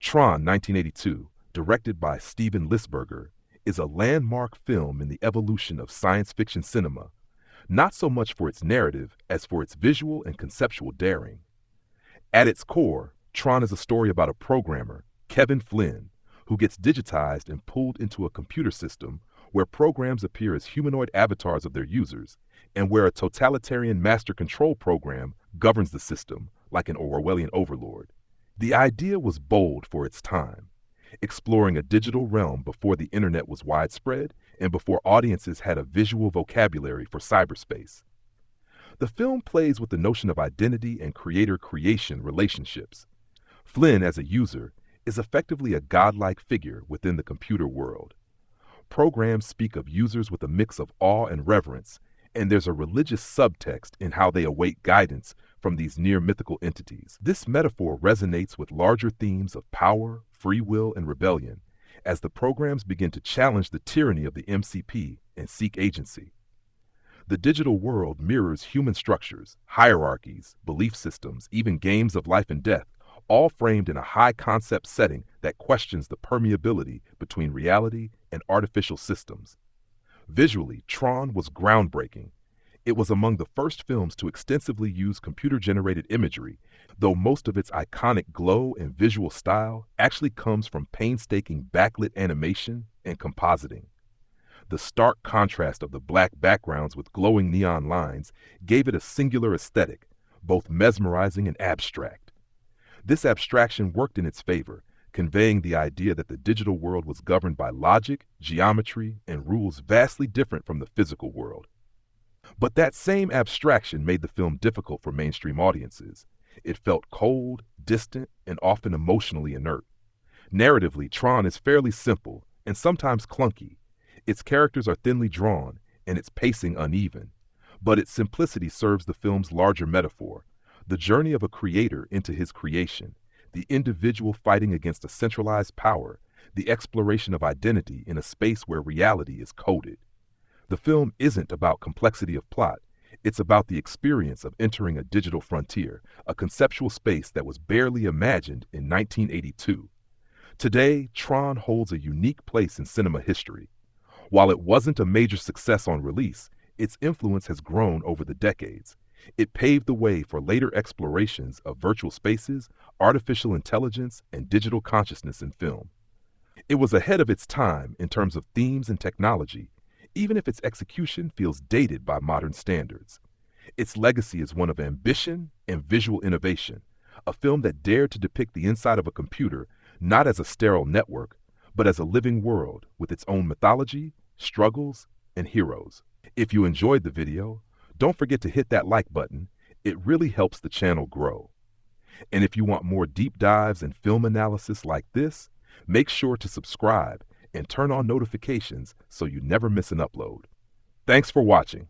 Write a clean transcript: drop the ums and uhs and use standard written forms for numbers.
Tron 1982, directed by Steven Lisberger, is a landmark film in the evolution of science fiction cinema, not so much for its narrative as for its visual and conceptual daring. At its core, Tron is a story about a programmer, Kevin Flynn, who gets digitized and pulled into a computer system where programs appear as humanoid avatars of their users, and where a totalitarian master control program governs the system like an Orwellian overlord. The idea was bold for its time, exploring a digital realm before the internet was widespread and before audiences had a visual vocabulary for cyberspace. The film plays with the notion of identity and creator-creation relationships. Flynn, as a user, is effectively a godlike figure within the computer world. Programs speak of users with a mix of awe and reverence, and there's a religious subtext in how they await guidance from these near-mythical entities. This metaphor resonates with larger themes of power, free will, and rebellion, as the programs begin to challenge the tyranny of the MCP and seek agency. The digital world mirrors human structures, hierarchies, belief systems, even games of life and death, all framed in a high-concept setting that questions the permeability between reality and artificial systems. Visually, Tron was groundbreaking. It was among the first films to extensively use computer-generated imagery, though most of its iconic glow and visual style actually comes from painstaking backlit animation and compositing. The stark contrast of the black backgrounds with glowing neon lines gave it a singular aesthetic, both mesmerizing and abstract. This abstraction worked in its favor, conveying the idea that the digital world was governed by logic, geometry, and rules vastly different from the physical world. But that same abstraction made the film difficult for mainstream audiences. It felt cold, distant, and often emotionally inert. Narratively, Tron is fairly simple and sometimes clunky. Its characters are thinly drawn and its pacing uneven. But its simplicity serves the film's larger metaphor, the journey of a creator into his creation, the individual fighting against a centralized power, the exploration of identity in a space where reality is coded. The film isn't about complexity of plot. It's about the experience of entering a digital frontier, a conceptual space that was barely imagined in 1982. Today, Tron holds a unique place in cinema history. While it wasn't a major success on release, its influence has grown over the decades. It paved the way for later explorations of virtual spaces, artificial intelligence, and digital consciousness in film. It was ahead of its time in terms of themes and technology, even if its execution feels dated by modern standards. Its legacy is one of ambition and visual innovation, a film that dared to depict the inside of a computer not as a sterile network, but as a living world with its own mythology, struggles, and heroes. If you enjoyed the video, don't forget to hit that like button. It really helps the channel grow. And if you want more deep dives and film analysis like this, make sure to subscribe and turn on notifications so you never miss an upload. Thanks for watching.